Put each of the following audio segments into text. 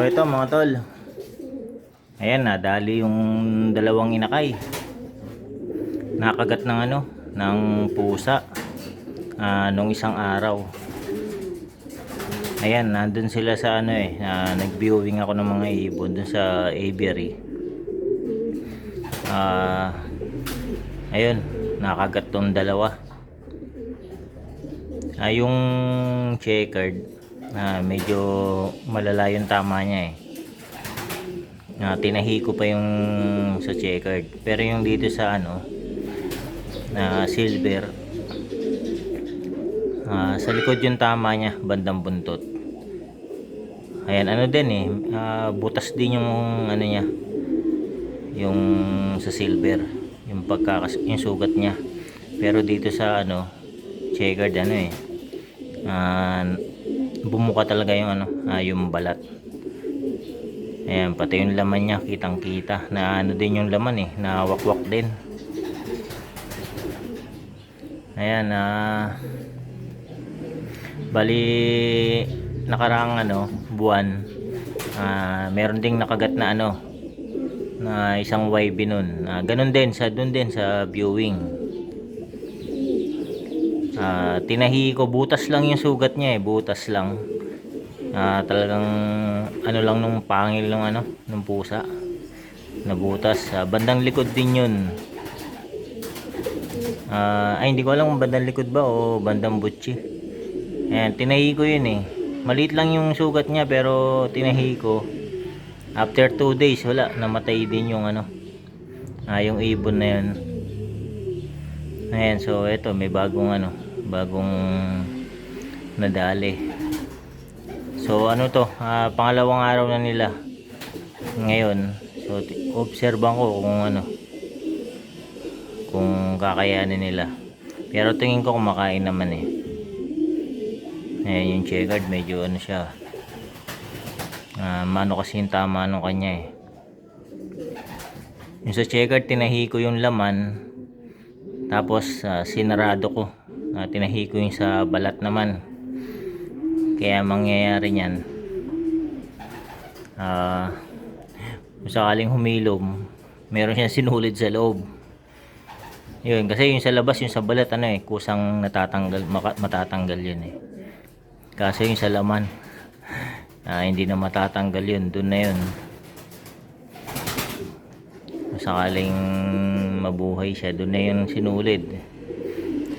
ito mga tol. Ayan, nadali yung dalawang inakay. Nakagat ng ng pusa nung isang araw. Ayan, nandun sila sa nag-viewing ako ng mga ibon dun sa aviary. Ayun, nakagat tong dalawa. Yung checkered, medyo malala yung tama niya tinahi ko pa yung sa checkered, pero yung dito sa na silver, sa likod yung tama niya, bandang buntot. Ayan, din butas din yung niya, yung sa silver, yung yung sugat niya. Pero dito sa checkered bumuka talaga yung yung balat. Ayan, pati yung laman niya kitang kita na din yung laman na wakwak din. Ayan, bali nakaraang buwan, meron ding nakagat na na isang YB nun. Ganun din dun din sa viewing. Tinahi ko, butas lang yung sugat niya butas lang. Talagang lang nung pangil ng nung pusa na butas. Bandang likod din yun. Hindi ko alam kung bandang likod ba o bandang butchi. Ayan, tinahi ko yun maliit lang yung sugat niya, pero tinahi ko. After 2 days wala, namatay din yung yung ibon na yun. Ayan, so eto may bagong bagong nadali. So pangalawang araw na nila ngayon. So obserban ko kung kakayanin nila. Pero tingin ko kumakain naman Ayan, yung checkered medyo siya. Mano kasi yung tama nung kanya Yung sa checkered, tinahi ko yung laman. Tapos sinarado ko. Tinahi ko yung sa balat naman. Kaya mangyayari niyan, kung sakaling humilom, meron siyang sinulid sa loob. Yun, kasi yung sa labas, yung sa balat kusang natatanggal, matatanggal yun Kaso yung sa laman, hindi na matatanggal yun. Doon na yun. Kung sakaling mabuhay siya, doon na yun sinulid.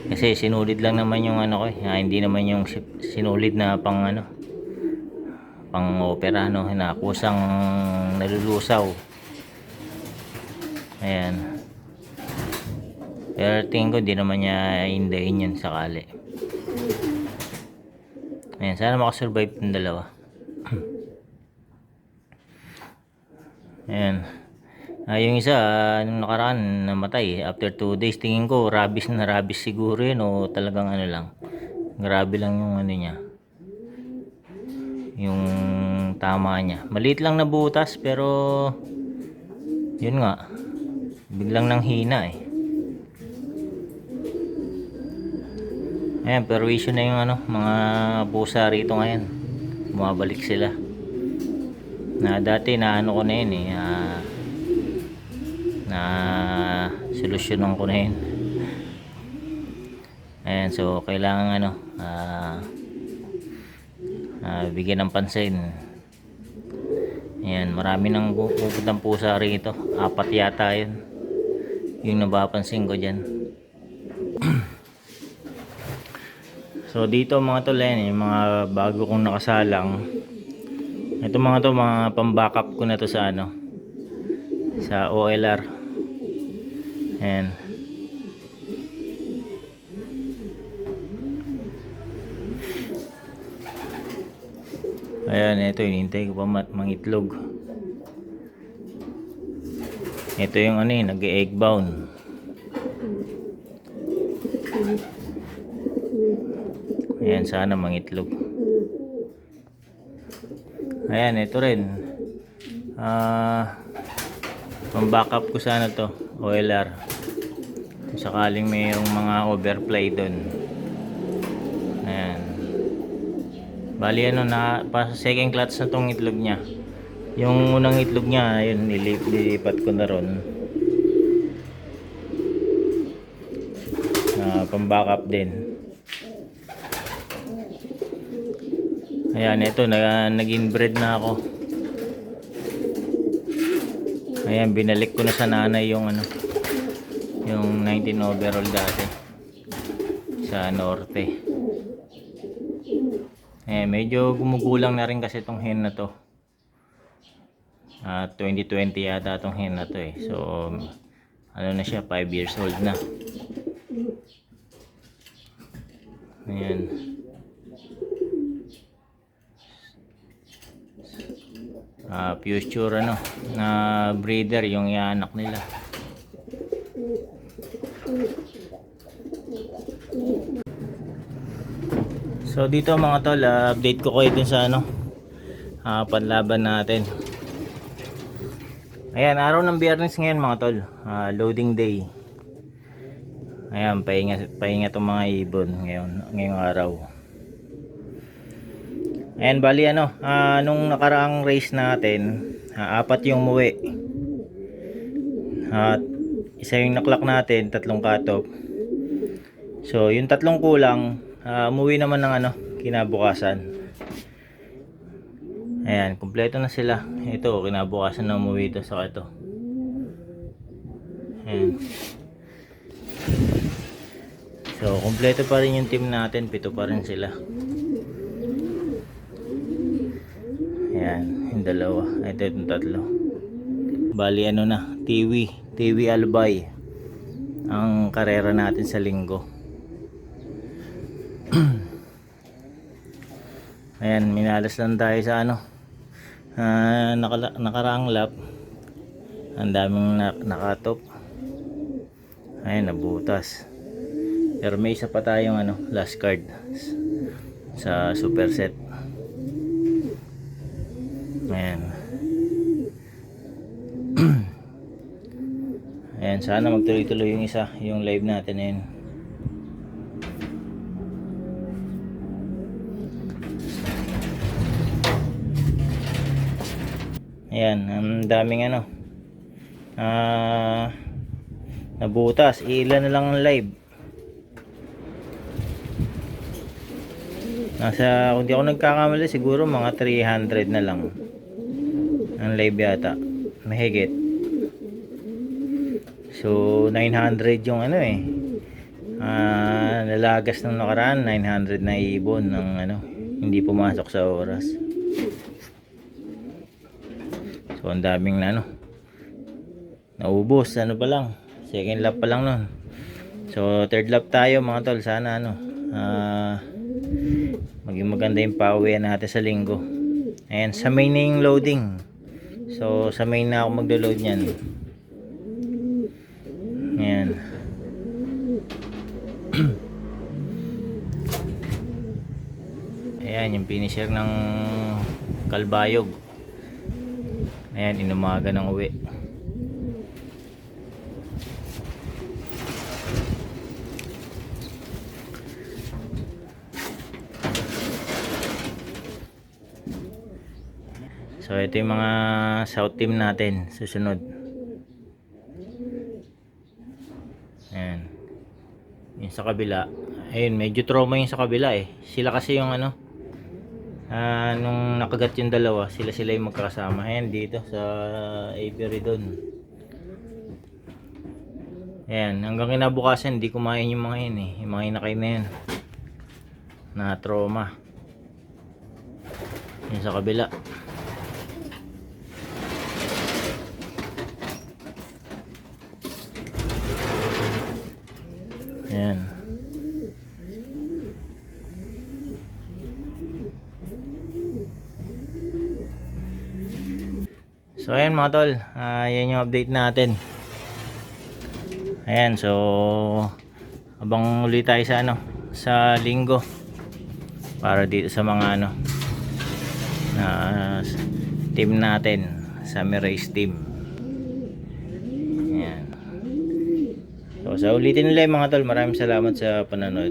Kasi sinulid lang naman yung hindi naman yung sinulid na pang opera na kusang nalulusaw. Ayan. Pero tingin ko di naman niya hindahin yan sakali. Ayan, sana makasurvive yung dalawa. Ayan. Yung isa nung nakaraan namatay after 2 days. Tingin ko rabies siguro yun, o talagang lang, grabe lang yung niya, yung tama niya. Maliit lang na butas, pero yun nga, biglang nanghina Ayan, perwisyo na yung mga pusa rito ngayon. Bumabalik sila. Na dati na ko na yun na solusyonan ko na yun. Ayan, so kailangan bigyan ng pansin. Ayan, marami nang pupuntang pusa rito. 4 yata yun yung napapansin ko dyan. So dito mga tol, yung mga bago kong nakasalang. Ito mga pang-backup ko na to sa sa OLR. Ayan. Ayan, ito hinihintay ko pa mangitlog. Ito yung nag-egg bound. Ayan, sana mangitlog. Ayan, ito rin. Pang-backup ko sana to, OLR. Kung sakaling mayroong mga overplay doon. Ayan. Bali na pa second clutch na tong itlog niya. Yung unang itlog niya, yun, nilipat ko na ron. Pang-backup din. Ayan, ito, nag-inbreed na ako. Ayan, binalik ko na sa nanay yung ano, yung 19 overall dati sa norte. Medyo gumugulang na rin kasi itong hen na to. 2020 yata itong hen na to eh. So, ano na siya, 5 years old na. Ayan. Future ano, na breeder yung ianak nila. So dito mga tol, update ko kayo dun sa ano, panlaban natin. Ayan, araw ng Biyernes ngayon mga tol, loading day. Ayan, pahinga itong mga ibon ngayong araw. Ayan, bali ano, nung nakaraang race natin, 4 yung umuwi. At isa yung naklak natin, 3 cutoff. So yung 3 kulang, umuwi naman ng ano, kinabukasan. Ayan, kumpleto na sila. Ito, kinabukasan na umuwi ito sa ito. Ayan. So, kumpleto pa rin yung team natin, 7 pa rin sila. Ayan, yung 2. Ito yung 3. Bali ano na, TV Albay ang karera natin sa linggo. Ayan, minalas lang tayo sa ano, nakaraang lap. Ang daming nakatop. Ayan, nabutas. Pero may isa pa tayong ano, last card sa super set. Ayan. Ayan, sana magtuloy-tuloy yung isa, yung live natin ngayon. Ayan, ang daming ano, nabutas. Ilan na lang ang live. Nasa, kung di ako nagkakamali, siguro mga 300 na lang ang live yata, mahigit. So 900 yung ano eh, nalagas ng nakaraan. 900 na ibon ng ano, hindi pumasok sa oras. So ang daming na ano, naubos. Ano pa lang, second lap pa lang nun. So third lap tayo mga tol. Sana ano, maging maganda yung pauwian natin sa linggo. Ayan, sa main na yung loading. So sa main na ako maglo-load nyan. Ayan. Ayan yung finisher ng Kalbayog. Ayan, inumaga ng uwi. So ito yung mga south team natin susunod. Ayan. Yung sa kabila. Ayun, medyo trauma yung sa kabila eh. Sila kasi yung ano, nung nakagat yung 2, sila yung magkakasama. Ayan, dito sa apiary doon. Ayan, hanggang kinabukasan hindi kumain yung mga yun eh. Yung mga inakay na yun, na trauma. Yung sa kabila. Ayan. So ayan mga tol, yan yung update natin. Ayan, so abang ulit tayo sa ano, sa linggo, para dito sa mga ano, na team natin, Summer Race team. Ayan. So sa ulitin nila mga tol, maraming salamat sa panonood.